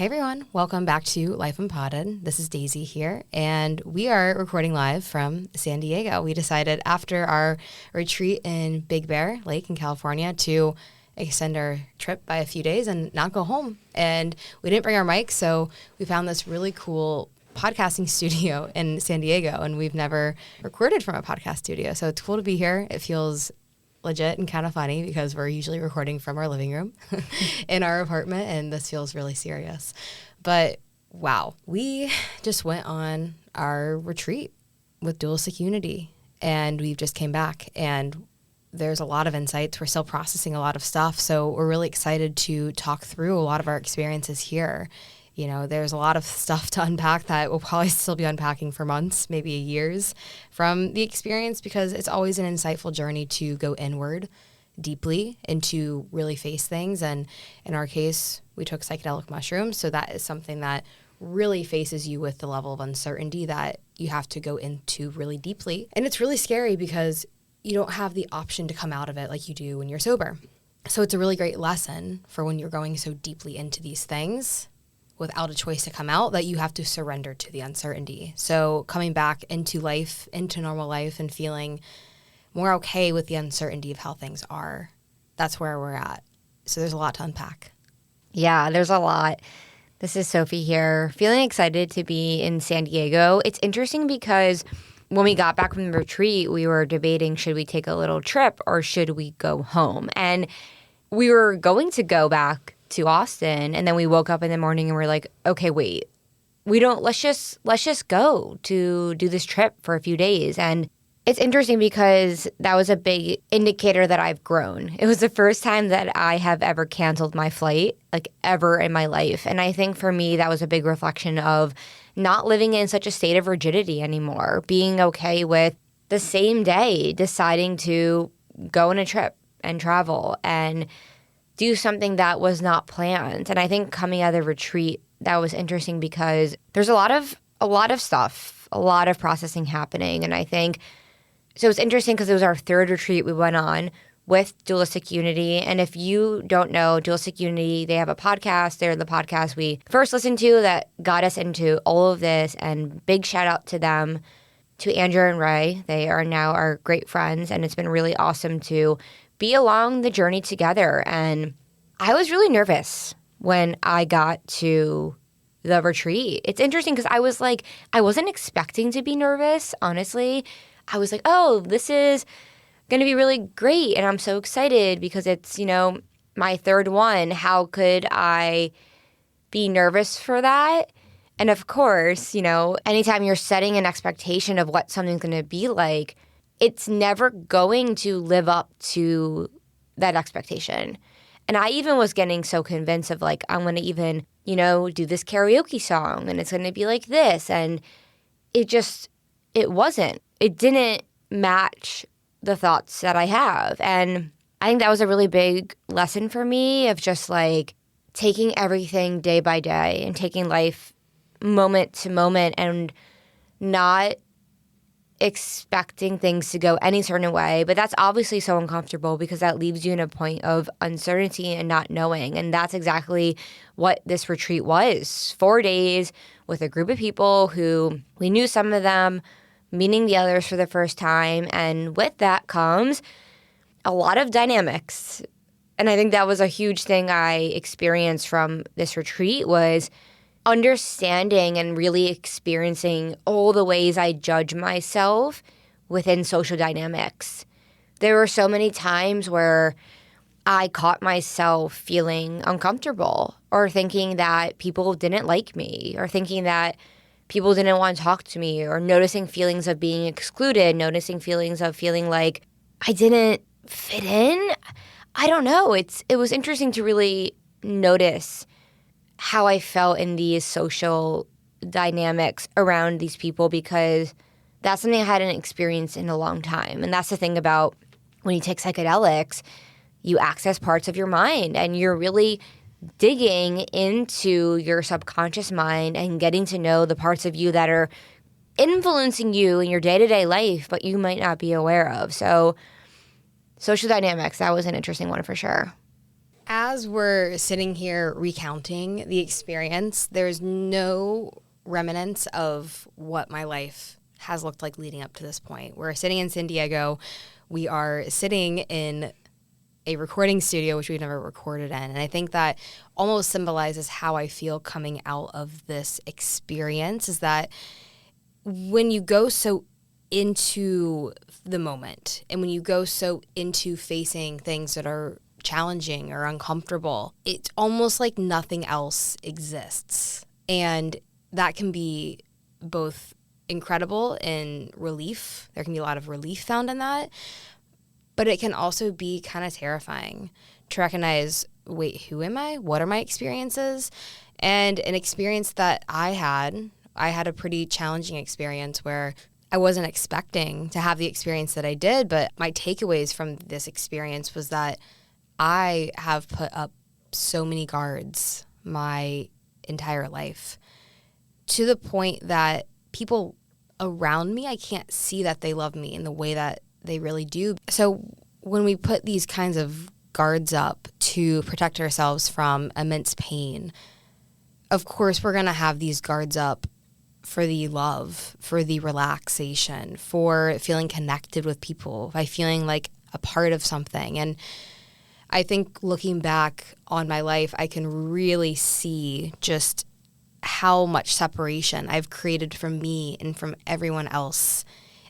everyone. Welcome back to Life Unpotted. This is Daisy here, and we are recording live from San Diego. We decided after our retreat in Big Bear Lake in California to extend our trip by a few days and not go home. And we didn't bring our mics, so we found this really cool podcasting studio in San Diego, and we've never recorded from a podcast studio. So it's cool to be here. It feels legit and kind of funny because we're usually recording from our living room in our apartment, and this feels really serious. But wow, we just went on our retreat with Dualistic Unity, and we've just came back, and there's a lot of insights. We're still processing a lot of stuff, so we're really excited to talk through a lot of our experiences here. You know, there's a lot of stuff to unpack that we'll probably still be unpacking for months, maybe years from the experience, because it's always an insightful journey to go inward deeply and to really face things. And in our case, we took psychedelic mushrooms. So that is something that really faces you with the level of uncertainty that you have to go into really deeply. And it's really scary because you don't have the option to come out of it like you do when you're sober. So it's a really great lesson for when you're going so deeply into these things without a choice to come out, that you have to surrender to the uncertainty. So coming back into life, into normal life, and feeling more okay with the uncertainty of how things are, that's where we're at. So there's a lot to unpack. Yeah, there's a lot. This is Sophie here, feeling excited to be in San Diego. It's interesting because when we got back from the retreat, we were debating, should we take a little trip or should we go home? And we were going to go back to Austin, and then we woke up in the morning and we're like, okay, wait, let's just go to do this trip for a few days. And it's interesting because that was a big indicator that I've grown. It was the first time that I have ever canceled my flight, like ever in my life. And I think for me, that was a big reflection of not living in such a state of rigidity anymore, being okay with the same day deciding to go on a trip and travel and do something that was not planned. And I think coming out of the retreat, that was interesting because there's a lot of stuff, a lot of processing happening. And I think, so it's interesting because it was our third retreat we went on with Dualistic Unity. And if you don't know, Dualistic Unity, they have a podcast. They're the podcast we first listened to that got us into all of this. And big shout out to them, to Andrew and Ray. They are now our great friends. And it's been really awesome to be along the journey together. And I was really nervous when I got to the retreat. It's interesting because I wasn't expecting to be nervous, honestly. I was like, oh, this is going to be really great. And I'm so excited because it's, my third one. How could I be nervous for that? And of course, anytime you're setting an expectation of what something's going to be like, it's never going to live up to that expectation. And I even was getting so convinced of like, I'm going to even, do this karaoke song and it's going to be like this. And it wasn't. It didn't match the thoughts that I have. And I think that was a really big lesson for me of just like taking everything day by day and taking life moment to moment and not expecting things to go any certain way. But that's obviously so uncomfortable because that leaves you in a point of uncertainty and not knowing. And that's exactly what this retreat was. 4 days with a group of people who we knew some of them, meeting the others for the first time. And with that comes a lot of dynamics. And I think that was a huge thing I experienced from this retreat was understanding and really experiencing all the ways I judge myself within social dynamics. There were so many times where I caught myself feeling uncomfortable or thinking that people didn't like me or thinking that people didn't want to talk to me or noticing feelings of being excluded, noticing feelings of feeling like I didn't fit in. I don't know. It was interesting to really notice how I felt in these social dynamics around these people because that's something I hadn't experienced in a long time. And that's the thing about when you take psychedelics, you access parts of your mind and you're really digging into your subconscious mind and getting to know the parts of you that are influencing you in your day-to-day life, but you might not be aware of. So social dynamics, that was an interesting one for sure. As we're sitting here recounting the experience, there's no remnants of what my life has looked like leading up to this point. We're sitting in San Diego. We are sitting in a recording studio, which we've never recorded in. And I think that almost symbolizes how I feel coming out of this experience, is that when you go so into the moment and when you go so into facing things that are challenging or uncomfortable, it's almost like nothing else exists. And that can be both incredible and relief. There can be a lot of relief found in that. But it can also be kind of terrifying to recognize, wait, who am I? What are my experiences? And an experience that I had a pretty challenging experience where I wasn't expecting to have the experience that I did. But my takeaways from this experience was that I have put up so many guards my entire life, to the point that people around me, I can't see that they love me in the way that they really do. So when we put these kinds of guards up to protect ourselves from immense pain, of course we're going to have these guards up for the love, for the relaxation, for feeling connected with people, by feeling like a part of something. And I think looking back on my life, I can really see just how much separation I've created from me and from everyone else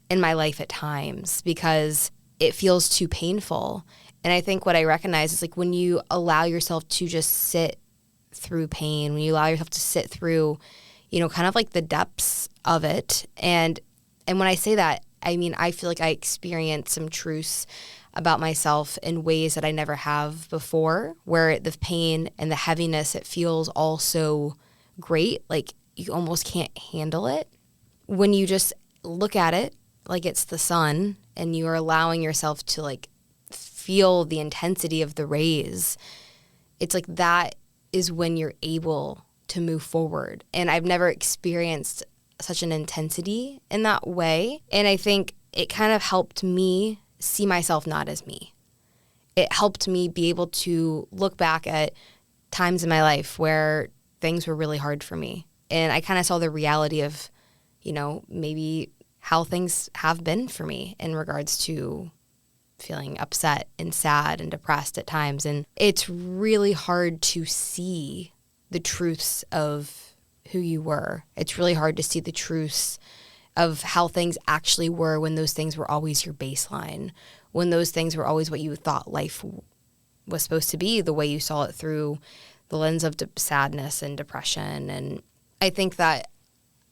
in my life at times, because it feels too painful. And I think what I recognize is, like, when you allow yourself to just sit through pain, when you allow yourself to sit through, kind of like the depths of it. And when I say that, I mean, I feel like I experienced some truths about myself in ways that I never have before, where the pain and the heaviness, it feels all so great. Like, you almost can't handle it. When you just look at it like it's the sun and you're allowing yourself to, like, feel the intensity of the rays, it's like that is when you're able to move forward. And I've never experienced such an intensity in that way. And I think it kind of helped me see myself not as me. It helped me be able to look back at times in my life where things were really hard for me. And I kind of saw the reality of, maybe how things have been for me in regards to feeling upset and sad and depressed at times. And it's really hard to see the truths of who you were. It's really hard to see the truths of how things actually were when those things were always your baseline, when those things were always what you thought life was supposed to be, the way you saw it through the lens of sadness and depression. And I think that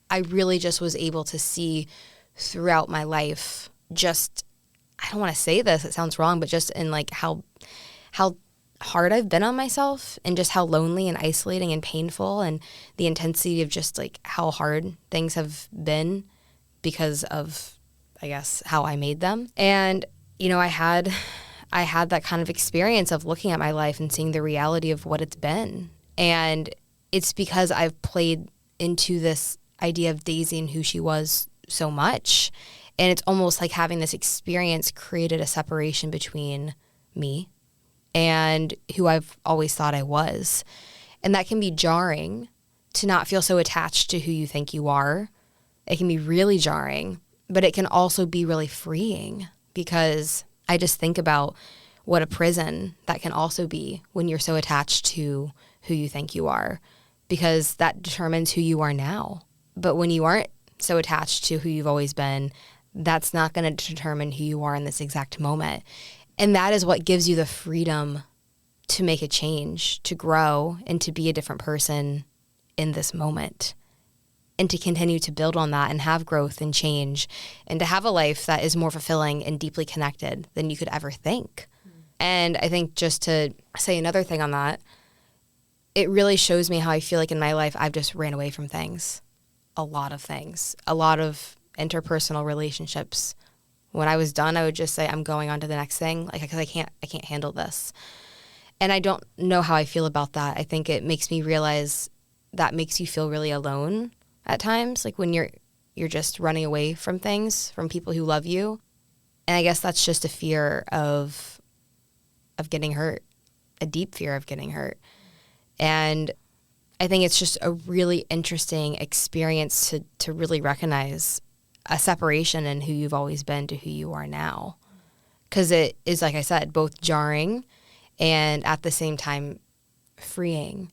I really just was able to see throughout my life, just, I don't want to say this, it sounds wrong, but just in like how hard I've been on myself, and just how lonely and isolating and painful, and the intensity of just like how hard things have been because of, I guess, how I made them. And, I had that kind of experience of looking at my life and seeing the reality of what it's been. And it's because I've played into this idea of Daisy and who she was so much. And it's almost like having this experience created a separation between me and who I've always thought I was. And that can be jarring, to not feel so attached to who you think you are. It can be really jarring, but it can also be really freeing, because I just think about what a prison that can also be when you're so attached to who you think you are, because that determines who you are now. But when you aren't so attached to who you've always been, that's not going to determine who you are in this exact moment. And that is what gives you the freedom to make a change, to grow, and to be a different person in this moment, and to continue to build on that and have growth and change, and to have a life that is more fulfilling and deeply connected than you could ever think. And I think, just to say another thing on that, it really shows me how I feel like in my life I've just ran away from things. A lot of things. A lot of interpersonal relationships. When I was done, I would just say, I'm going on to the next thing, like, because I can't handle this. And I don't know how I feel about that. I think it makes me realize that makes you feel really alone at times, like when you're just running away from things, from people who love you. And I guess that's just a fear of getting hurt, a deep fear of getting hurt. And I think it's just a really interesting experience to really recognize a separation in who you've always been to who you are now. Because it is, like I said, both jarring and at the same time freeing.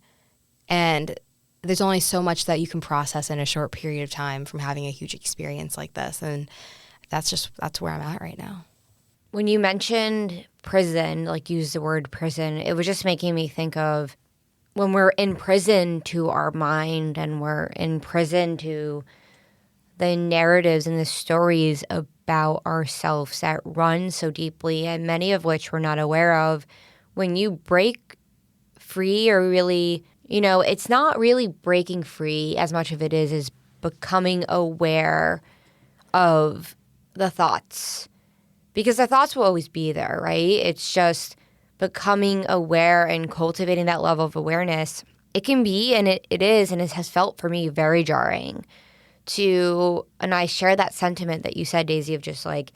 And there's only so much that you can process in a short period of time from having a huge experience like this. And that's where I'm at right now. When you mentioned prison, like use the word prison, it was just making me think of when we're in prison to our mind and we're in prison to the narratives and the stories about ourselves that run so deeply and many of which we're not aware of. When you break free or really, it's not really breaking free as much of it is becoming aware of the thoughts. Because the thoughts will always be there, right? It's just becoming aware and cultivating that level of awareness. It can be, and it is, and it has felt for me very jarring and I share that sentiment that you said, Daisy, of just like,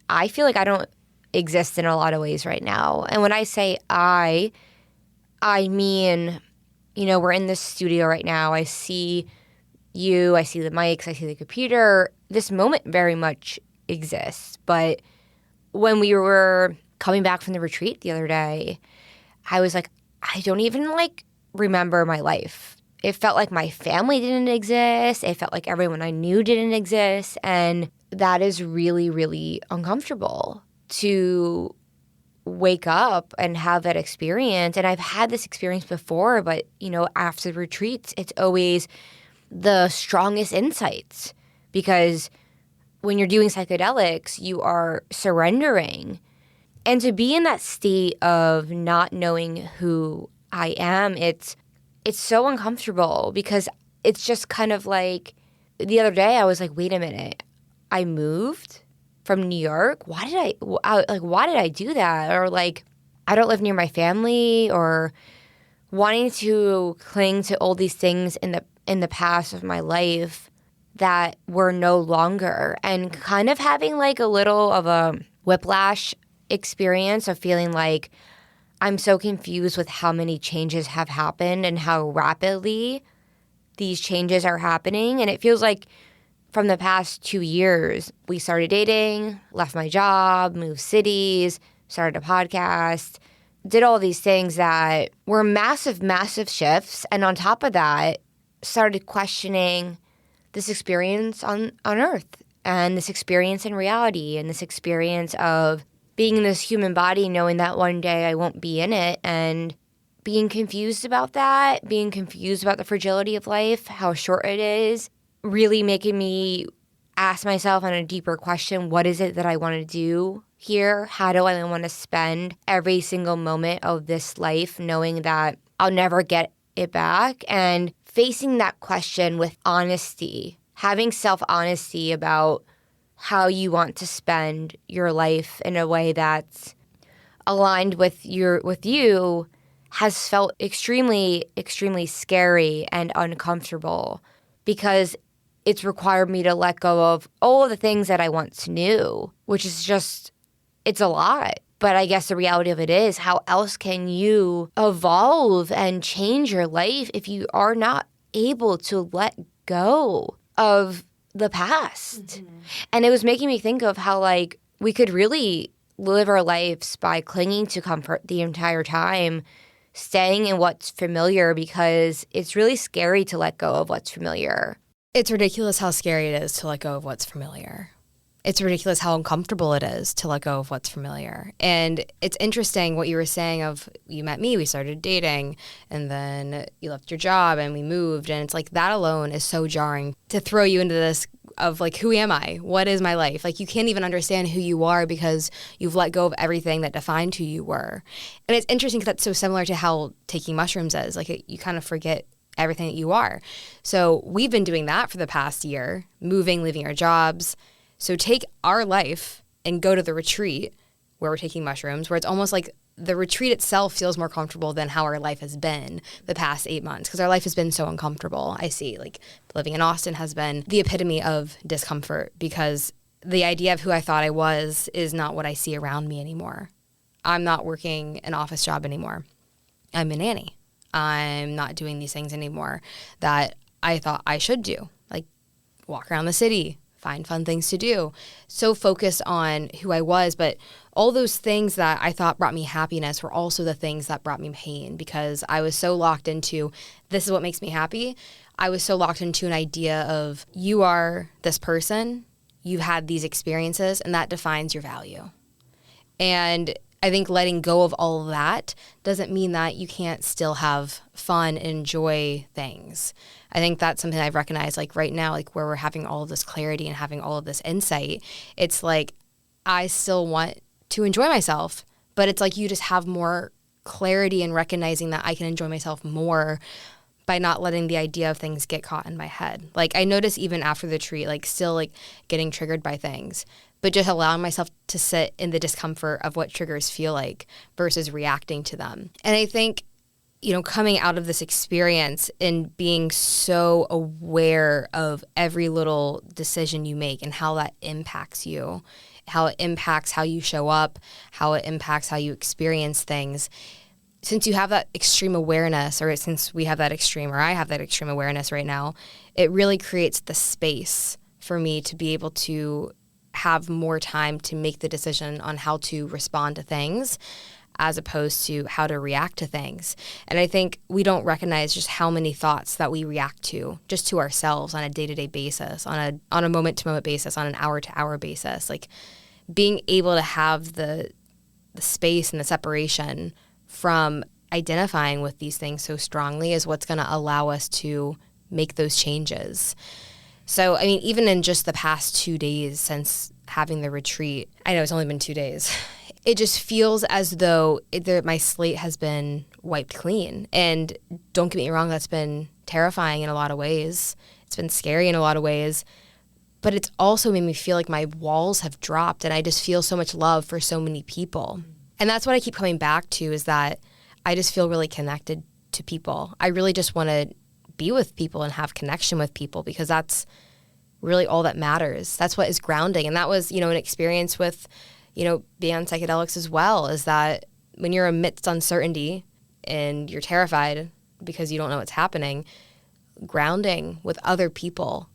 I feel like I don't exist in a lot of ways right now. And when I say I mean, we're in this studio right now. I see you, I see the mics, I see the computer. This moment very much exists. But when we were coming back from the retreat the other day, I was like, I don't even remember my life. It felt like my family didn't exist. It felt like everyone I knew didn't exist. And that is really, really uncomfortable to wake up and have that experience. And I've had this experience before, but, after the retreats, it's always the strongest insights because when you're doing psychedelics, you are surrendering. And to be in that state of not knowing who I am, it's so uncomfortable because it's just kind of like the other day I was like, wait a minute, I moved from New York. Why did I do that? Or I don't live near my family, or wanting to cling to all these things in the past of my life that were no longer, and kind of having a little of a whiplash experience of feeling like I'm so confused with how many changes have happened and how rapidly these changes are happening. And it feels like from the past 2 years, we started dating, left my job, moved cities, started a podcast, did all these things that were massive, massive shifts. And on top of that, started questioning this experience on Earth and this experience in reality and this experience of being in this human body, knowing that one day I won't be in it, and being confused about that, being confused about the fragility of life, how short it is, really making me ask myself on a deeper question, what is it that I want to do here? How do I want to spend every single moment of this life knowing that I'll never get it back? And facing that question with honesty, having self-honesty about how you want to spend your life in a way that's aligned with you has felt extremely, extremely scary and uncomfortable because it's required me to let go of all of the things that I once knew, which is just, it's a lot. But I guess the reality of it is, how else can you evolve and change your life if you are not able to let go of the past? Mm-hmm. And it was making me think of how we could really live our lives by clinging to comfort the entire time, staying in what's familiar, because it's really scary to let go of what's familiar. It's ridiculous how scary it is to let go of what's familiar. It's ridiculous how uncomfortable it is to let go of what's familiar. And it's interesting what you were saying of, you met me, we started dating, and then you left your job and we moved. And it's that alone is so jarring to throw you into this of who am I? What is my life? You can't even understand who you are because you've let go of everything that defined who you were. And it's interesting because that's so similar to how taking mushrooms is. You kind of forget everything that you are. So we've been doing that for the past year, moving, leaving our jobs. So take our life and go to the retreat where we're taking mushrooms, where it's almost like the retreat itself feels more comfortable than how our life has been the past 8 months, because our life has been so uncomfortable. I see living in Austin has been the epitome of discomfort because the idea of who I thought I was is not what I see around me anymore. I'm not working an office job anymore. I'm a nanny. I'm not doing these things anymore that I thought I should do, like walk around the city, find fun things to do. So focused on who I was, but all those things that I thought brought me happiness were also the things that brought me pain because I was so locked into this is what makes me happy. I was so locked into an idea of you are this person, you've had these experiences, and that defines your value. And I think letting go of all of that doesn't mean that you can't still have fun and enjoy things. I think that's something I've recognized, like right now, like where we're having all of this clarity and having all of this insight. It's like I still want to enjoy myself, but it's like you just have more clarity in recognizing that I can enjoy myself more by not letting the idea of things get caught in my head. Like I notice even after the retreat, like still like getting triggered by things, but just allowing myself to sit in the discomfort of what triggers feel like versus reacting to them. And I think, you know, coming out of this experience and being so aware of every little decision you make and how that impacts you, how it impacts how you show up, how it impacts how you experience things. Since you have that extreme awareness, or since we have that extreme, or I have that extreme awareness right now, it really creates the space for me to be able to have more time to make the decision on how to respond to things as opposed to how to react to things. And I think we don't recognize just how many thoughts that we react to just to ourselves on a day-to-day basis, on a moment-to-moment basis, on an hour-to-hour basis. Like being able to have the space and the separation from identifying with these things so strongly is what's going to allow us to make those changes. So, I mean, even in just the past 2 days since having the retreat, I know it's only been 2 days, it just feels as though my slate has been wiped clean. And don't get me wrong, that's been terrifying in a lot of ways. It's been scary in a lot of ways. But it's also made me feel like my walls have dropped and I just feel so much love for so many people. And that's what I keep coming back to is that I just feel really connected to people. I really just want to be with people and have connection with people because that's really all that matters. That's what is grounding. And that was, an experience with, being on psychedelics as well, is that when you're amidst uncertainty and you're terrified because you don't know what's happening, grounding with other people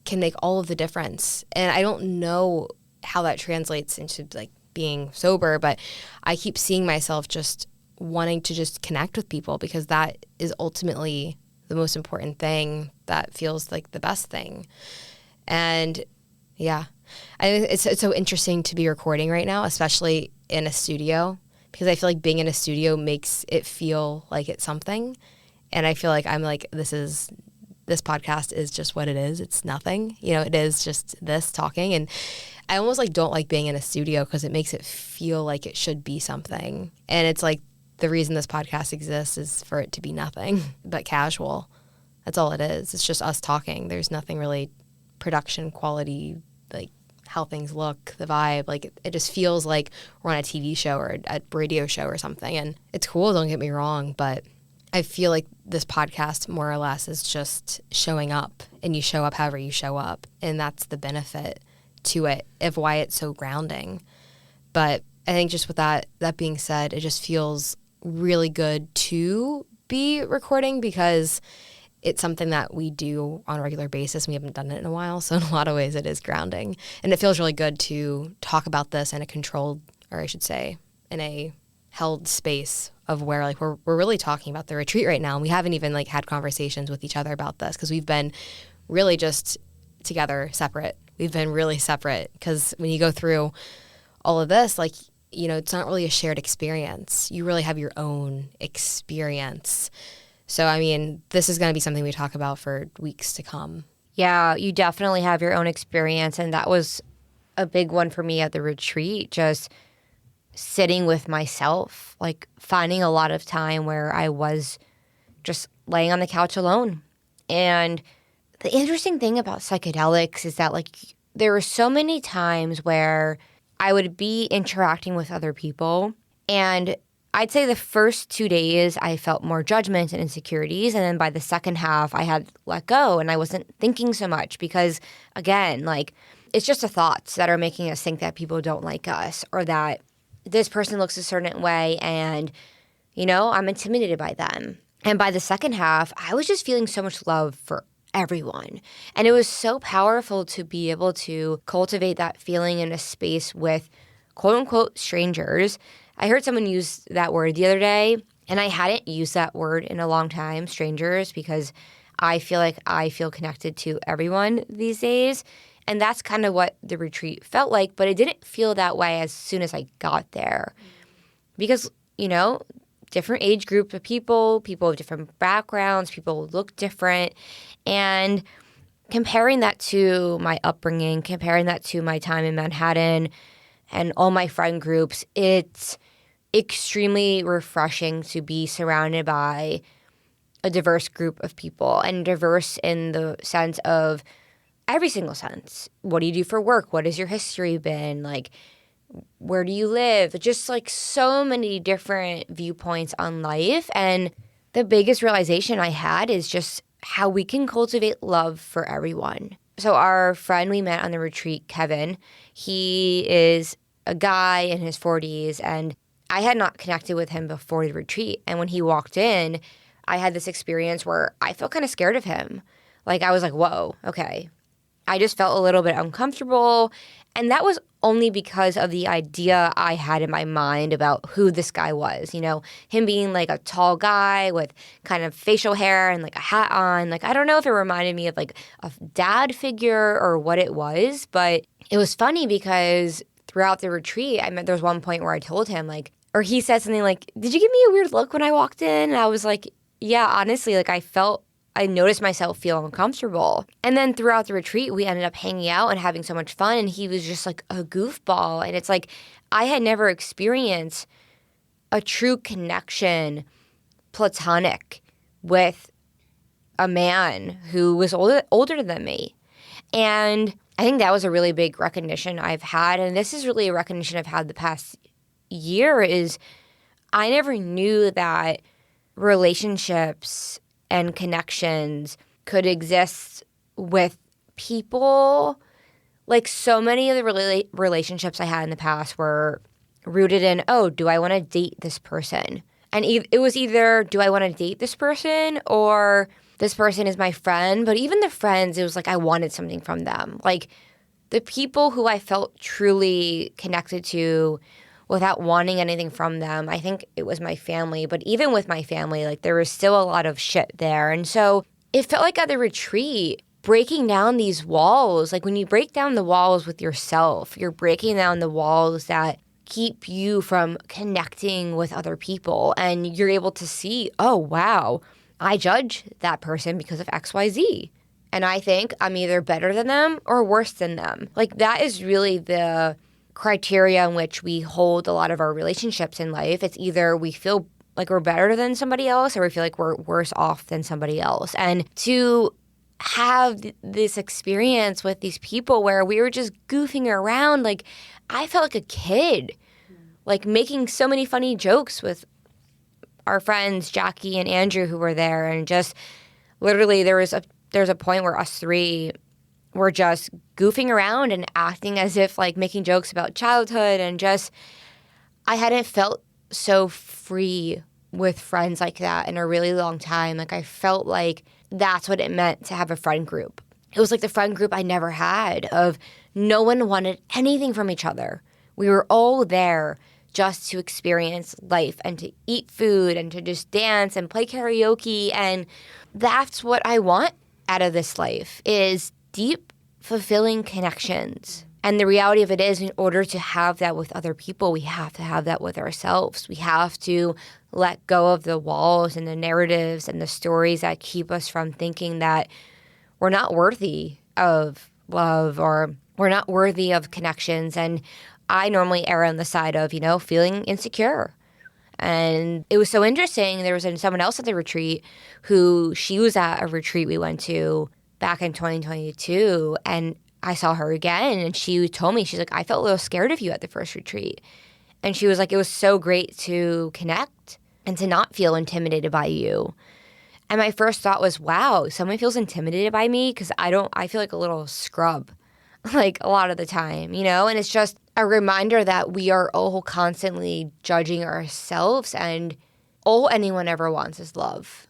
can make all of the difference. And I don't know how that translates into like being sober, but I keep seeing myself just wanting to just connect with people because that is ultimately the most important thing that feels like the best thing. And yeah, it's so interesting to be recording right now, especially in a studio, because I feel like being in a studio makes it feel like it's something. And I feel like I'm like, this podcast is just what it is. It's nothing, it is just this talking. And I almost like don't like being in a studio because it makes it feel like it should be something. And it's like the reason this podcast exists is for it to be nothing but casual. That's all it is. It's just us talking. There's nothing really production quality, like how things look, the vibe. Like it just feels like we're on a TV show or a radio show or something. And it's cool, don't get me wrong, but I feel like this podcast more or less is just showing up, and you show up however you show up. And that's the benefit to it of why it's so grounding. But I think just with that being said, it just feels really good to be recording because it's something that we do on a regular basis. We haven't done it in a while. So in a lot of ways it is grounding. And it feels really good to talk about this in a controlled, or I should say, in a held space of where like we're really talking about the retreat right now. And we haven't even like had conversations with each other about this because we've been really just together, separate. We've been really separate because when you go through all of this, like, it's not really a shared experience. You really have your own experience. So, I mean, this is going to be something we talk about for weeks to come. Yeah, you definitely have your own experience. And that was a big one for me at the retreat, just sitting with myself, like finding a lot of time where I was just laying on the couch alone. And the interesting thing about psychedelics is that like there were so many times where I would be interacting with other people, and I'd say the first 2 days I felt more judgment and insecurities, and then by the second half I had let go and I wasn't thinking so much because, again, like it's just the thoughts that are making us think that people don't like us or that this person looks a certain way and, I'm intimidated by them. And by the second half, I was just feeling so much love for everyone. And it was so powerful to be able to cultivate that feeling in a space with quote unquote strangers. I heard someone use that word the other day, and I hadn't used that word in a long time, strangers, because I feel like I feel connected to everyone these days. And that's kind of what the retreat felt like, but it didn't feel that way as soon as I got there. Because, different age group of people of different backgrounds, people look different. And comparing that to my upbringing, comparing that to my time in Manhattan and all my friend groups, it's extremely refreshing to be surrounded by a diverse group of people, and diverse in the sense of every single sense. What do you do for work? What has your history been? Like, where do you live? Just like so many different viewpoints on life. And the biggest realization I had is just how we can cultivate love for everyone. So our friend we met on the retreat, Kevin, he is a guy in his 40s, and I had not connected with him before the retreat. And when he walked in, I had this experience where I felt kind of scared of him. Like, I was like, whoa, okay. I just felt a little bit uncomfortable. And that was only because of the idea I had in my mind about who this guy was. Him being like a tall guy with kind of facial hair and like a hat on. Like, I don't know if it reminded me of like a dad figure or what it was, but it was funny because throughout the retreat, there was one point where I told him or he said something like, "Did you give me a weird look when I walked in?" And I was like, yeah, honestly, I noticed myself feel uncomfortable. And then throughout the retreat, we ended up hanging out and having so much fun. And he was just like a goofball. And it's like, I had never experienced a true connection, platonic, with a man who was older than me. And I think that was a really big recognition I've had. And this is really a recognition I've had the past year is I never knew that relationships and connections could exist with people. Like, so many of the relationships I had in the past were rooted in, oh, do I want to date this person? And it was either, do I want to date this person, or this person is my friend? But even the friends, it was like I wanted something from them. Like, the people who I felt truly connected to without wanting anything from them, I think it was my family. But even with my family, there was still a lot of shit there. And so it felt like at the retreat, breaking down these walls, when you break down the walls with yourself, you're breaking down the walls that keep you from connecting with other people. And you're able to see, oh, wow, I judge that person because of XYZ. And I think I'm either better than them or worse than them. That is really the criteria in which we hold a lot of our relationships in life. It's either we feel like we're better than somebody else, or we feel like we're worse off than somebody else. And to have this experience with these people where we were just goofing around, I felt like a kid, making so many funny jokes with our friends Jackie and Andrew who were there, and just literally there's a point where us three were just goofing around and acting as if making jokes about childhood, and just I hadn't felt so free with friends like that in a really long time. I felt like that's what it meant to have a friend group. It was like the friend group I never had, of no one wanted anything from each other. We were all there just to experience life and to eat food and to just dance and play karaoke. And that's what I want out of this life, is deep, fulfilling connections. And the reality of it is, in order to have that with other people, we have to have that with ourselves. We have to let go of the walls and the narratives and the stories that keep us from thinking that we're not worthy of love, or we're not worthy of connections. And I normally err on the side of, feeling insecure. And it was so interesting. There was someone else at the retreat she was at a retreat we went to back in 2022. And I saw her again, and she told me, she's like, I felt a little scared of you at the first retreat. And she was like, it was so great to connect and to not feel intimidated by you. And my first thought was, wow, someone feels intimidated by me? Because I feel like a little scrub, a lot of the time, And it's just a reminder that we are all constantly judging ourselves, and all anyone ever wants is love.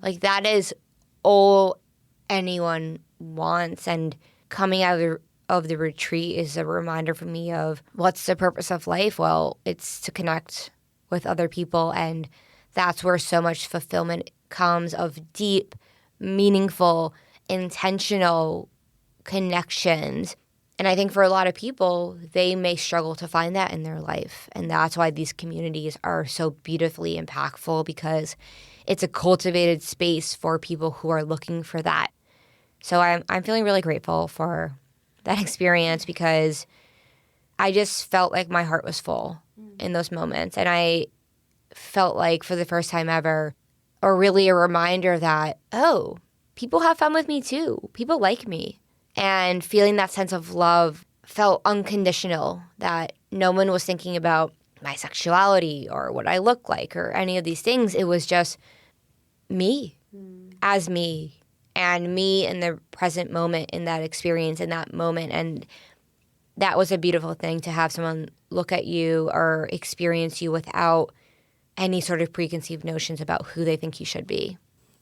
Like, that is all anyone wants. And coming out of the retreat is a reminder for me of what's the purpose of life? Well, it's to connect with other people. And that's where so much fulfillment comes, of deep, meaningful, intentional connections. And I think for a lot of people, they may struggle to find that in their life. And that's why these communities are so beautifully impactful, because it's a cultivated space for people who are looking for that. So I'm feeling really grateful for that experience, because I just felt like my heart was full in those moments. And I felt like, for the first time ever, a reminder that, oh, people have fun with me too. People like me. And feeling that sense of love felt unconditional, that no one was thinking about my sexuality or what I look like or any of these things. It was just me as me, and me in the present moment, in that experience, in that moment. And that was a beautiful thing, to have someone look at you or experience you without any sort of preconceived notions about who they think you should be.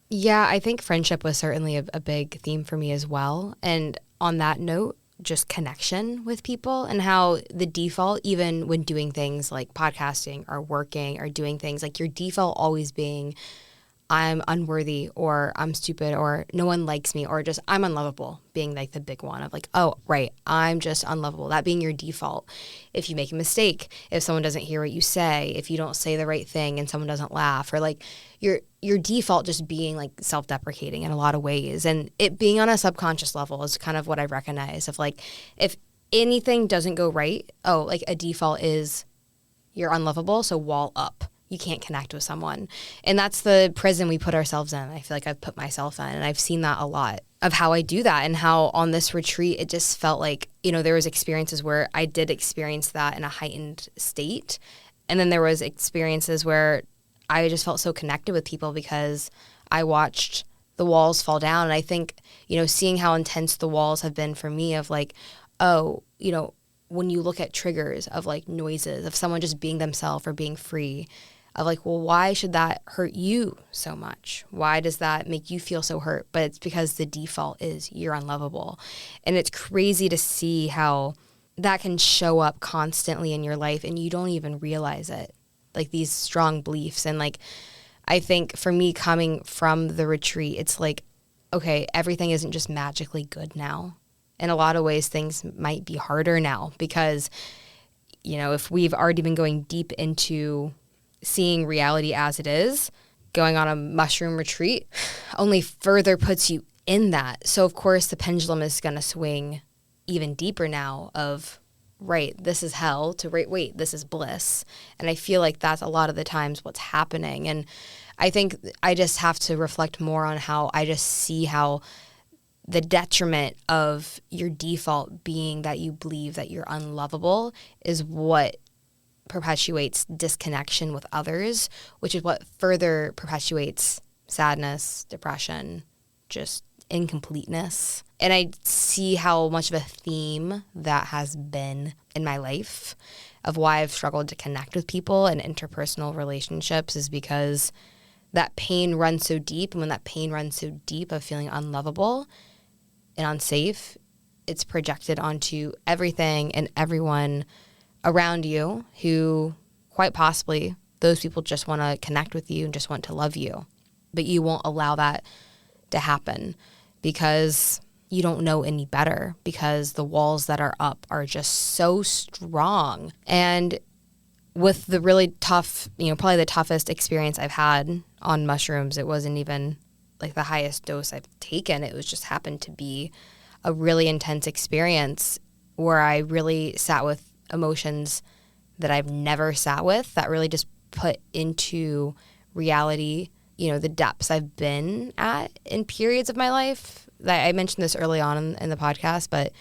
Yeah, I think friendship was certainly a big theme for me as well. And on that note, just connection with people, and how the default, even when doing things like podcasting or working or doing things, like your default always being, I'm unworthy, or I'm stupid, or no one likes me, or just I'm unlovable, being like the big one of like, oh, right, I'm just unlovable. That being your default. If you make a mistake, if someone doesn't hear what you say, if you don't say the right thing and someone doesn't laugh, or like your default just being like self-deprecating in a lot of ways. And it being on a subconscious level is kind of what I recognize of like, if anything doesn't go right, oh, like a default is you're unlovable, so wall up. You can't connect with someone. And that's the prison we put ourselves in. I feel like I've put myself in, and I've seen that a lot of how I do that, and how on this retreat, it just felt like, there was experiences where I did experience that in a heightened state. And then there was experiences where I just felt so connected with people because I watched the walls fall down. And I think, seeing how intense the walls have been for me of like, oh, when you look at triggers of like noises of someone just being themselves or being free, of like, well, why should that hurt you so much? Why does that make you feel so hurt? But it's because the default is you're unlovable. And it's crazy to see how that can show up constantly in your life and you don't even realize it, like these strong beliefs. And like, I think for me coming from the retreat, it's like, okay, everything isn't just magically good now. In a lot of ways, things might be harder now because, if we've already been going deep into seeing reality as it is, going on a mushroom retreat only further puts you in that. So, of course, the pendulum is going to swing even deeper now of, right, this is hell, to right, wait, this is bliss. And I feel like that's a lot of the times what's happening. And I think I just have to reflect more on how I just see how the detriment of your default being that you believe that you're unlovable is what perpetuates disconnection with others, which is what further perpetuates sadness, depression, just incompleteness. And I see how much of a theme that has been in my life of why I've struggled to connect with people and interpersonal relationships is because that pain runs so deep. And when that pain runs so deep of feeling unlovable and unsafe, it's projected onto everything and everyone around you who quite possibly those people just want to connect with you and just want to love you. But you won't allow that to happen because you don't know any better, because the walls that are up are just so strong. And with the really tough, probably the toughest experience I've had on mushrooms, it wasn't even like the highest dose I've taken. It was just happened to be a really intense experience where I really sat with emotions that I've never sat with, that really just put into reality, the depths I've been at in periods of my life. I mentioned this early on in the podcast, but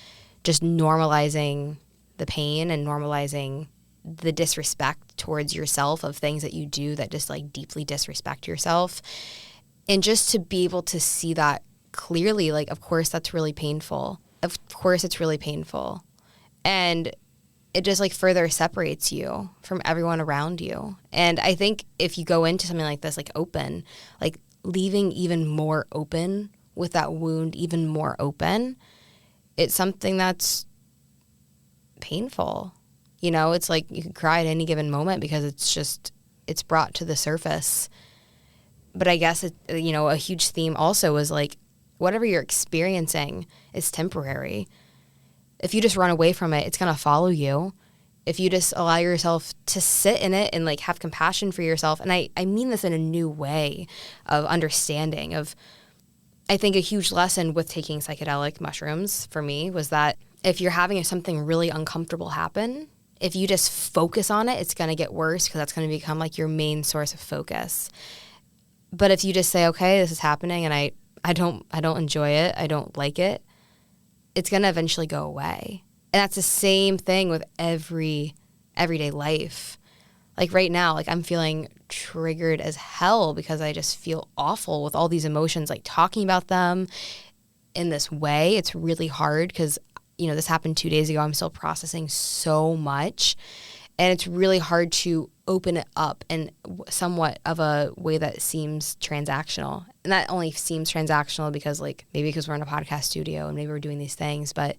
just normalizing the pain and normalizing the disrespect towards yourself of things that you do that just like deeply disrespect yourself. And just to be able to see that clearly, like, of course, that's really painful. Of course, it's really painful. And it just like further separates you from everyone around you. And I think if you go into something like this, like open, like leaving even more open with that wound, even more open, it's something that's painful. You know, it's like you could cry at any given moment because it's brought to the surface. But I guess, a huge theme also was like, whatever you're experiencing is temporary. If you just run away from it, it's going to follow you. If you just allow yourself to sit in it and like have compassion for yourself. And I mean this in a new way of understanding of, I think a huge lesson with taking psychedelic mushrooms for me was that if you're having something really uncomfortable happen, if you just focus on it, it's going to get worse because that's going to become like your main source of focus. But if you just say, okay, this is happening and I don't enjoy it, I don't like it, it's going to eventually go away. And that's the same thing with everyday life. Like right now, like I'm feeling triggered as hell because I just feel awful with all these emotions, like talking about them in this way. It's really hard because, this happened 2 days ago. I'm still processing so much. And it's really hard to open it up in somewhat of a way that seems transactional. And that only seems transactional because maybe because we're in a podcast studio and maybe we're doing these things. But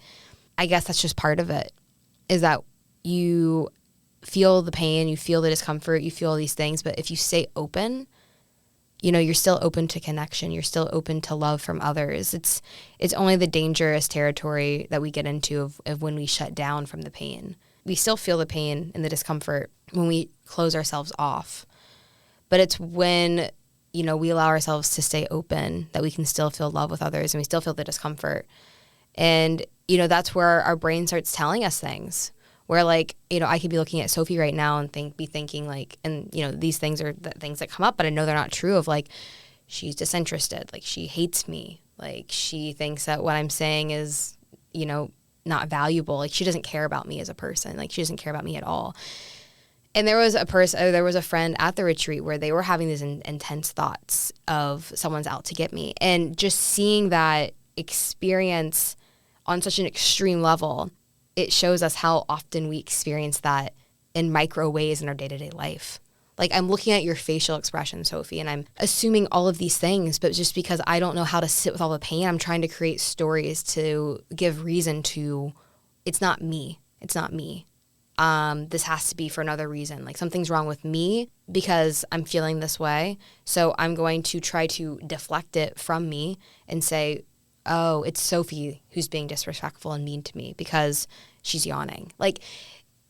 I guess that's just part of it, is that you feel the pain, you feel the discomfort, you feel these things. But if you stay open, you're still open to connection. You're still open to love from others. It's only the dangerous territory that we get into of when we shut down from the pain. We still feel the pain and the discomfort when we close ourselves off. But it's when, we allow ourselves to stay open that we can still feel love with others and we still feel the discomfort. And, that's where our brain starts telling us things. Where I could be looking at Sophie right now and be thinking these things are the things that come up, but I know they're not true of she's disinterested, she hates me, she thinks that what I'm saying is, not valuable. She doesn't care about me as a person. She doesn't care about me at all. And there was a friend at the retreat where they were having these intense thoughts of someone's out to get me. And just seeing that experience on such an extreme level, it shows us how often we experience that in micro ways in our day-to-day life. I'm looking at your facial expression, Sophie, and I'm assuming all of these things, but just because I don't know how to sit with all the pain, I'm trying to create stories to give reason to, it's not me. It's not me. This has to be for another reason. Something's wrong with me because I'm feeling this way. So I'm going to try to deflect it from me and say, oh, it's Sophie who's being disrespectful and mean to me because she's yawning.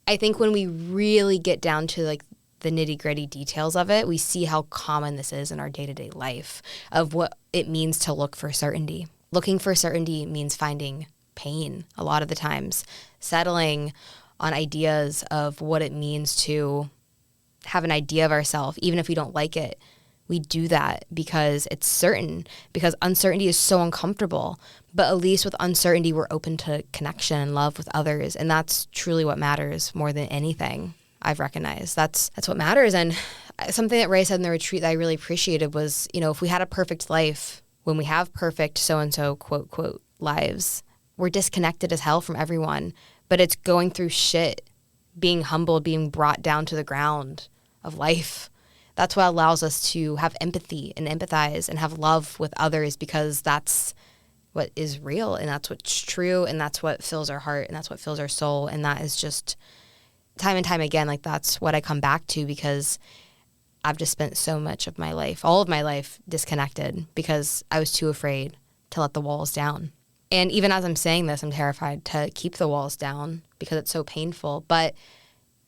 I think when we really get down to the nitty-gritty details of it, we see how common this is in our day-to-day life of what it means to look for certainty. Looking for certainty means finding pain a lot of the times, settling on ideas of what it means to have an idea of ourselves, even if we don't like it. We do that because it's certain, because uncertainty is so uncomfortable. But at least with uncertainty, we're open to connection and love with others. And that's truly what matters more than anything I've recognized. That's what matters. And something that Ray said in the retreat that I really appreciated was, if we had a perfect life, when we have perfect so-and-so, quote, quote, lives, we're disconnected as hell from everyone. But it's going through shit, being humbled, being brought down to the ground of life. That's what allows us to have empathy and empathize and have love with others, because that's what is real and that's what's true and that's what fills our heart and that's what fills our soul. And that is just time and time again, that's what I come back to, because I've just spent so much of my life, all of my life, disconnected because I was too afraid to let the walls down. And even as I'm saying this, I'm terrified to keep the walls down because it's so painful. But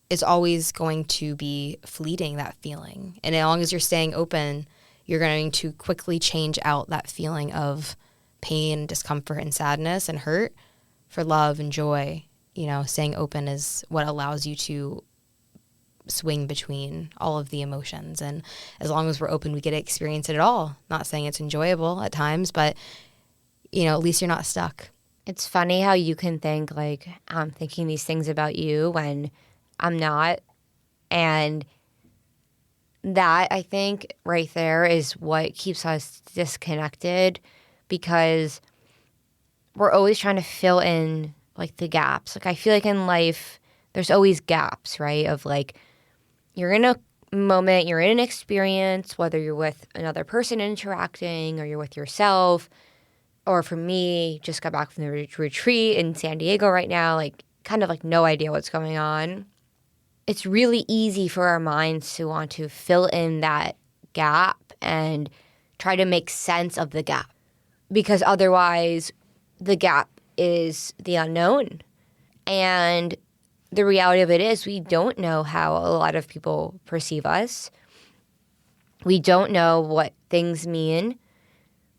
it's always going to be fleeting, that feeling. And as long as you're staying open, you're going to quickly change out that feeling of pain, discomfort, and sadness and hurt for love and joy. Staying open is what allows you to swing between all of the emotions. And as long as we're open, we get to experience it all. Not saying it's enjoyable at times, but, at least you're not stuck. It's funny how you can think I'm thinking these things about you when I'm not. And that, I think, right there is what keeps us disconnected, because we're always trying to fill in the gaps. I feel in life there's always gaps, right? Of like, you're in a moment, you're in an experience, whether you're with another person interacting or you're with yourself, or for me, just got back from the retreat in San Diego right now, like kind of like no idea what's going on. It's really easy for our minds to want to fill in that gap and try to make sense of the gap, because otherwise the gap is the unknown. And the reality of it is we don't know how a lot of people perceive us. We don't know what things mean.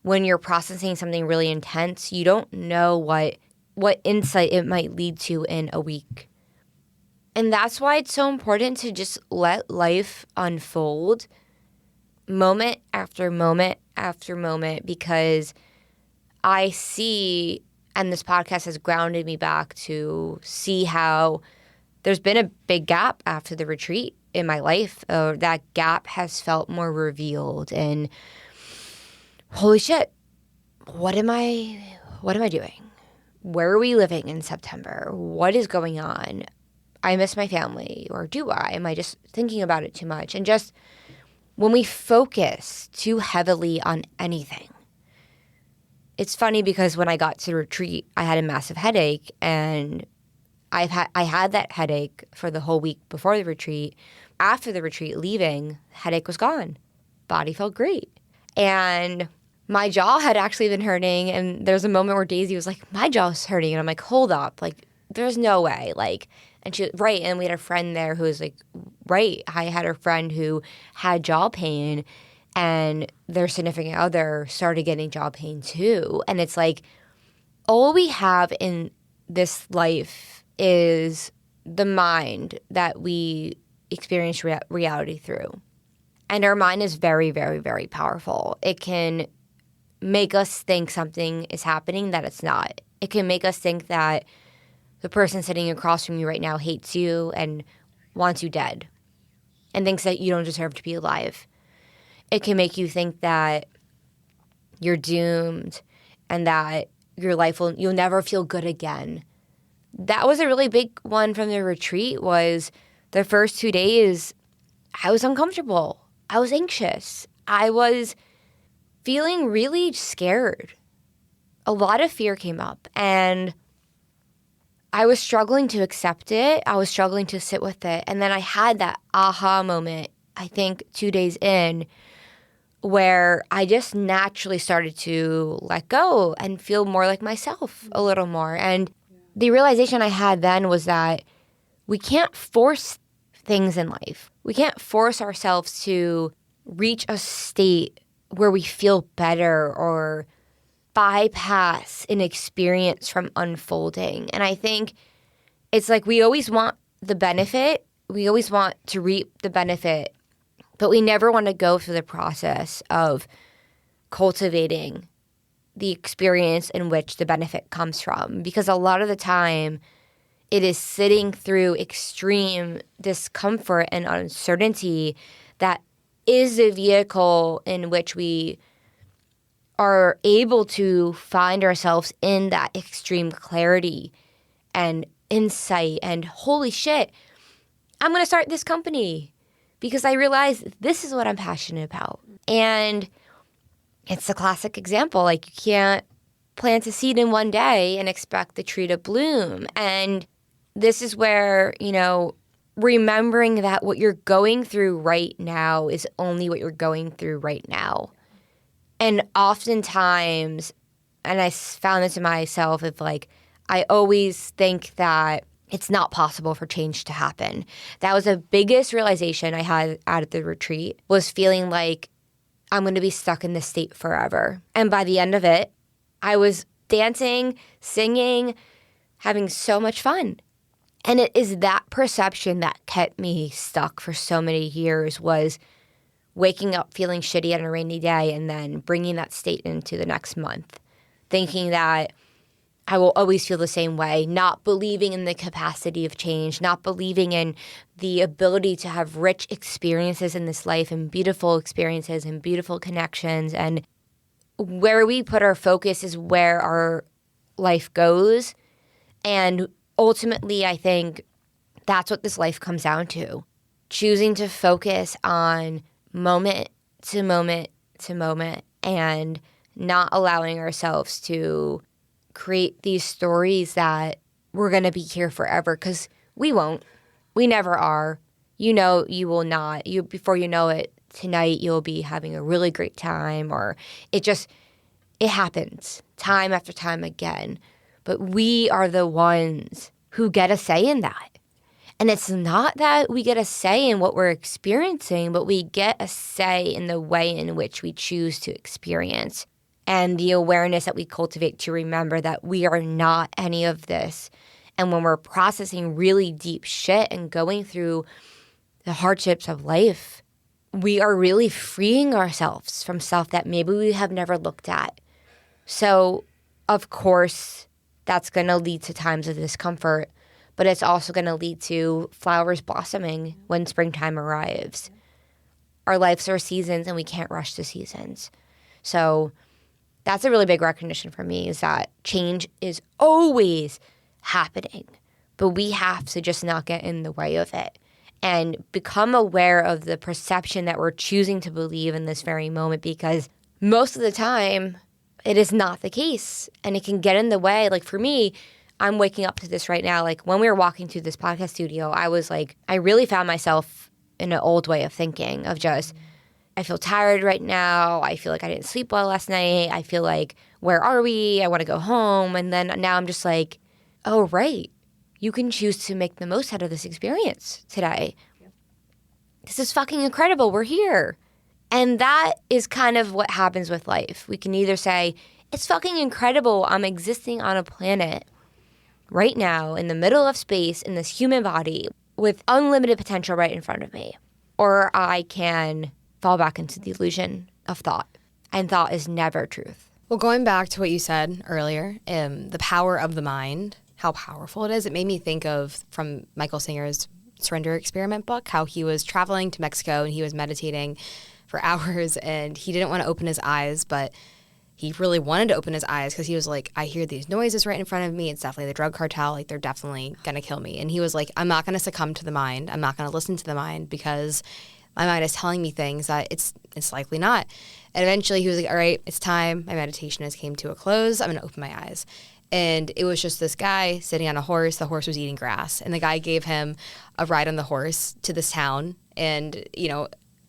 When you're processing something really intense, you don't know what insight it might lead to in a week. And that's why it's so important to just let life unfold moment after moment after moment, because I see, and this podcast has grounded me back to see how there's been a big gap after the retreat in my life. That gap has felt more revealed, and holy shit, what am I doing? Where are we living in September? What is going on? I miss my family, or do I? Am I just thinking about it too much? And just when we focus too heavily on anything, it's funny because when I got to the retreat, I had a massive headache, and I had that headache for the whole week before the retreat. After the retreat, leaving, headache was gone. Body felt great. And my jaw had actually been hurting, and there's a moment where Daisy was like, my jaw's hurting, and I'm like, hold up, like, there's no way, like, and she, right, and we had a friend there who was like, right, I had a friend who had jaw pain, and their significant other started getting jaw pain too, and it's like, all we have in this life is the mind that we experience reality through, and our mind is very, very, very powerful. It can make us think something is happening that it's not. It can make us think that the person sitting across from you right now hates you and wants you dead and thinks that you don't deserve to be alive. It can make you think that you're doomed and that your life you'll never feel good again. That was a really big one from the retreat. Was the first 2 days I was uncomfortable. I was anxious. I was feeling really scared. A lot of fear came up, and I was struggling to accept it. I was struggling to sit with it. And then I had that aha moment, I think 2 days in, where I just naturally started to let go and feel more like myself a little more. And the realization I had then was that we can't force things in life. We can't force ourselves to reach a state where we feel better or bypass an experience from unfolding. And I think it's like we always want the benefit. We always want to reap the benefit, but we never want to go through the process of cultivating the experience in which the benefit comes from. Because a lot of the time, it is sitting through extreme discomfort and uncertainty that is the vehicle in which we are able to find ourselves in that extreme clarity and insight and holy shit, I'm going to start this company because I realize this is what I'm passionate about. And it's a classic example. Like, you can't plant a seed in one day and expect the tree to bloom. And this is where, remembering that what you're going through right now is only what you're going through right now. And oftentimes, and I found this in myself, it's like, I always think that it's not possible for change to happen. That was the biggest realization I had out at the retreat, was feeling like I'm going to be stuck in this state forever. And by the end of it, I was dancing, singing, having so much fun. And it is that perception that kept me stuck for so many years, was waking up feeling shitty on a rainy day and then bringing that state into the next month, thinking that I will always feel the same way, not believing in the capacity of change, not believing in the ability to have rich experiences in this life and beautiful experiences and beautiful connections. And where we put our focus is where our life goes. And ultimately, I think That's what this life comes down to. Choosing to focus on moment to moment to moment and not allowing ourselves to create these stories that we're going to be here forever, because we won't. We never are. You know, you will not. Before you know it, tonight you'll be having a really great time, or it happens time after time again. But we are the ones who get a say in that. And it's not that we get a say in what we're experiencing, but we get a say in the way in which we choose to experience, and the awareness that we cultivate to remember that we are not any of this. And when we're processing really deep shit and going through the hardships of life, we are really freeing ourselves from stuff that maybe we have never looked at. So, of course, that's going to lead to times of discomfort, but it's also going to lead to flowers blossoming when springtime arrives. Our lives are seasons, and we can't rush the seasons. So that's a really big recognition for me, is that change is always happening, but we have to just not get in the way of it and become aware of the perception that we're choosing to believe in this very moment, because most of the time it is not the case, and it can get in the way. Like for me, I'm waking up to this right now. Like when we were walking to this podcast studio, I was like, I really found myself in an old way of thinking of just, I feel tired right now. I feel like I didn't sleep well last night. I feel like, where are we? I want to go home. And then now I'm just like, oh, right. You can choose to make the most out of this experience today. This is fucking incredible. We're here. And that is kind of what happens with life. We can either say, it's fucking incredible. I'm existing on a planet right now in the middle of space in this human body with unlimited potential right in front of me. Or I can fall back into the illusion of thought. And thought is never truth. Well, going back to what you said earlier, the power of the mind, how powerful it is, it made me think of from Michael Singer's Surrender Experiment book, how he was traveling to Mexico and he was meditating for hours and he didn't want to open his eyes, but he really wanted to open his eyes because he was like, I hear these noises right in front of me. It's definitely the drug cartel. Like, they're definitely going to kill me. And he was like, I'm not going to succumb to the mind. I'm not going to listen to the mind because my mind is telling me things that it's likely not. And eventually he was like, all right, it's time. My meditation has came to a close. I'm going to open my eyes. And it was just this guy sitting on a horse. The horse was eating grass. And the guy gave him a ride on the horse to this town. And, you know,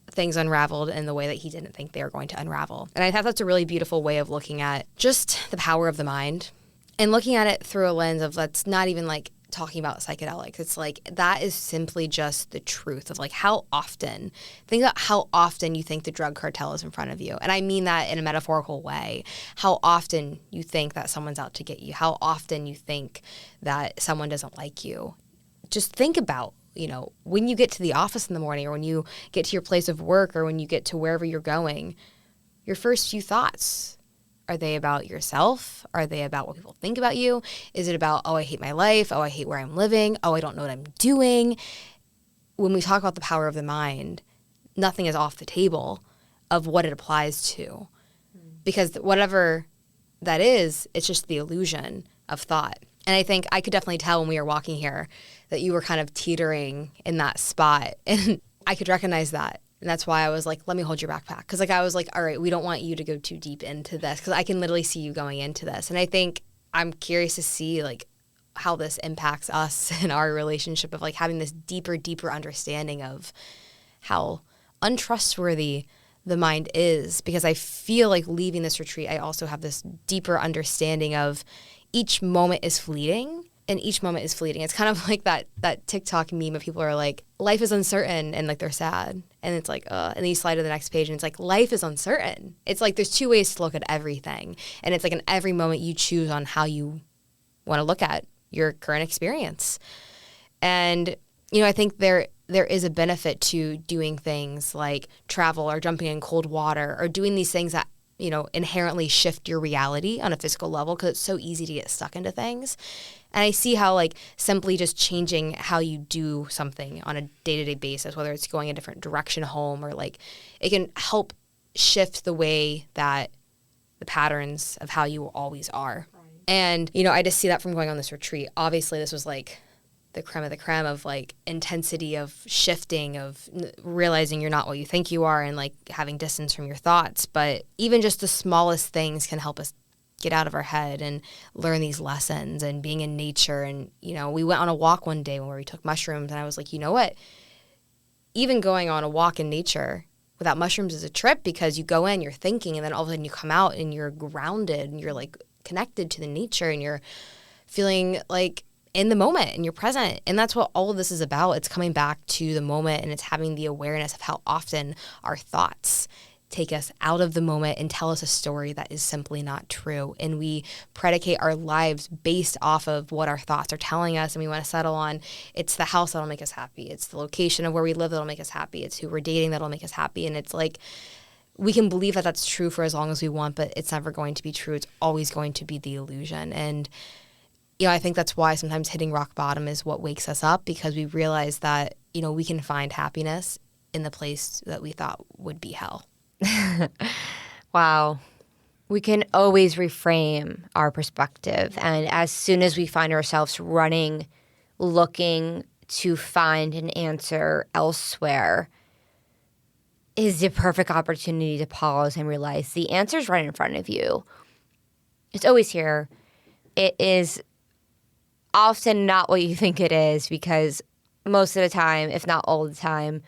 things unraveled in the way that he didn't think they were going to unravel. And I thought that's a really beautiful way of looking at just the power of the mind and looking at it through a lens of, let's not even like talking about psychedelics. It's like, that is simply just the truth of like think about how often you think the drug cartel is in front of you. And I mean that in a metaphorical way. How often you think that someone's out to get you. How often you think that someone doesn't like you. Just think about, you know, when you get to the office in the morning or when you get to your place of work or when you get to wherever you're going, your first few thoughts, are they about yourself? Are they about what people think about you? Is it about, oh, I hate my life. Oh, I hate where I'm living. Oh, I don't know what I'm doing. When we talk about the power of the mind, nothing is off the table of what it applies to. Because whatever that is, it's just the illusion of thought. And I think I could definitely tell when we were walking here that you were kind of teetering in that spot. And I could recognize that. And that's why I was like, let me hold your backpack. Because like I was like, all right, we don't want you to go too deep into this. Because I can literally see you going into this. And I think I'm curious to see like how this impacts us in our relationship of like having this deeper understanding of how untrustworthy the mind is. Because I feel like leaving this retreat, I also have this deeper understanding of each moment is fleeting. And each moment is fleeting. It's kind of like that TikTok meme of people are like, life is uncertain, and like they're sad. And it's like, and then you slide to the next page and it's like, life is uncertain. It's like there's two ways to look at everything. And it's like in every moment you choose on how you want to look at your current experience. And, you know, I think there is a benefit to doing things like travel or jumping in cold water or doing these things that, you know, inherently shift your reality on a physical level because it's so easy to get stuck into things. And I see how like simply just changing how you do something on a day-to-day basis, whether it's going a different direction home or like it can help shift the way that the patterns of how you always are. Right. And, you know, I just see that from going on this retreat. Obviously, this was like the creme of the creme of like intensity of shifting, of realizing you're not what you think you are, and like having distance from your thoughts. But even just the smallest things can help us get out of our head and learn these lessons, and being in nature. And, you know, we went on a walk one day where we took mushrooms, and I was like, you know what? Even going on a walk in nature without mushrooms is a trip, because you go in, you're thinking, and then all of a sudden you come out and you're grounded and you're like connected to the nature, and you're feeling like in the moment and you're present. And that's what all of this is about. It's coming back to the moment, and it's having the awareness of how often our thoughts take us out of the moment and tell us a story that is simply not true. And we predicate our lives based off of what our thoughts are telling us. And we want to settle on, it's the house that'll make us happy. It's the location of where we live that'll make us happy. It's who we're dating that'll make us happy. And it's like, we can believe that that's true for as long as we want, but it's never going to be true. It's always going to be the illusion. And you know, I think that's why sometimes hitting rock bottom is what wakes us up, because we realize that, you know, we can find happiness in the place that we thought would be hell. Wow. We can always reframe our perspective. And as soon as we find ourselves running, looking to find an answer elsewhere, is the perfect opportunity to pause and realize the answer's right in front of you. It's always here. It is often not what you think it is, because most of the time, if not all the time,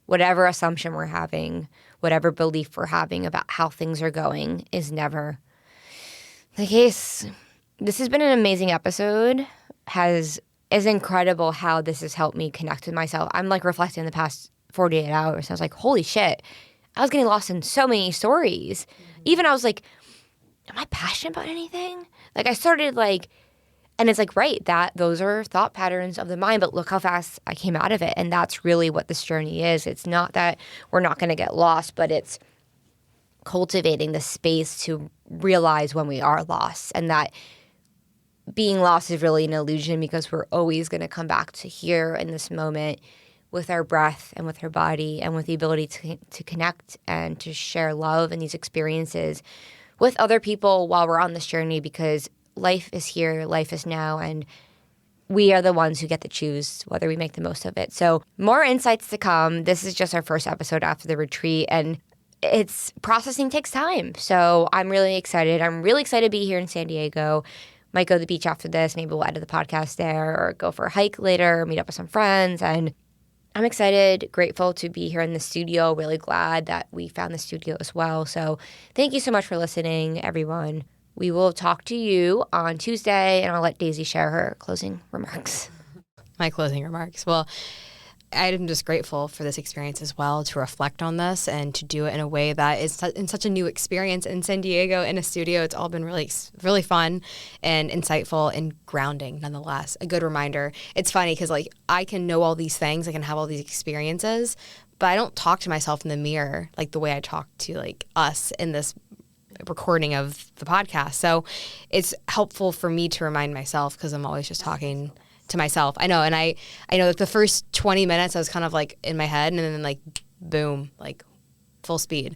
whatever assumption we're having, whatever belief we're having about how things are going is never the case. This has been an amazing episode. Is incredible how this has helped me connect with myself. I'm like reflecting the past 48 hours. I was like, holy shit, I was getting lost in so many stories. Even I was like, am I passionate about anything? Like I started like, and it's like, right, those are thought patterns of the mind, but look how fast I came out of it. And that's really what this journey is. It's not that we're not going to get lost, but it's cultivating the space to realize when we are lost, and that being lost is really an illusion, because we're always going to come back to here in this moment with our breath and with our body and with the ability to connect and to share love and these experiences with other people while we're on this journey, because life is here, life is now, and we are the ones who get to choose whether we make the most of it. So more insights to come. This is just our first episode after the retreat, and processing takes time. So I'm really excited. I'm really excited to be here in San Diego. Might go to the beach after this. Maybe we'll edit the podcast there, or go for a hike later, or meet up with some friends. And I'm excited, grateful to be here in the studio. Really glad that we found the studio as well. So thank you so much for listening, everyone. We will talk to you on Tuesday, and I'll let Daisy share her closing remarks. My closing remarks. Well, I'm just grateful for this experience as well, to reflect on this and to do it in a way that is in such a new experience in San Diego in a studio. It's all been really, really fun and insightful and grounding nonetheless. A good reminder. It's funny because like I can know all these things, I can have all these experiences, but I don't talk to myself in the mirror like the way I talk to like us in this recording of the podcast. So it's helpful for me to remind myself, because I'm always just talking to myself. I know. And I know that the first 20 minutes I was kind of like in my head, and then like boom, like full speed,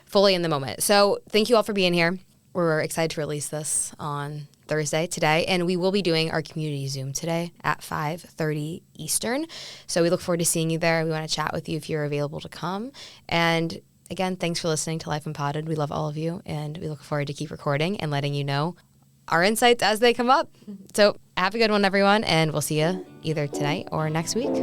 fully in the moment. So thank you all for being here. We're excited to release this on Thursday today, and we will be doing our community Zoom today at 5:30 Eastern. So we look forward to seeing you there. We want to chat with you if you're available to come. And again, thanks for listening to Life Unpotted. We love all of you, and we look forward to keep recording and letting you know our insights as they come up. So have a good one, everyone, and we'll see you either tonight or next week.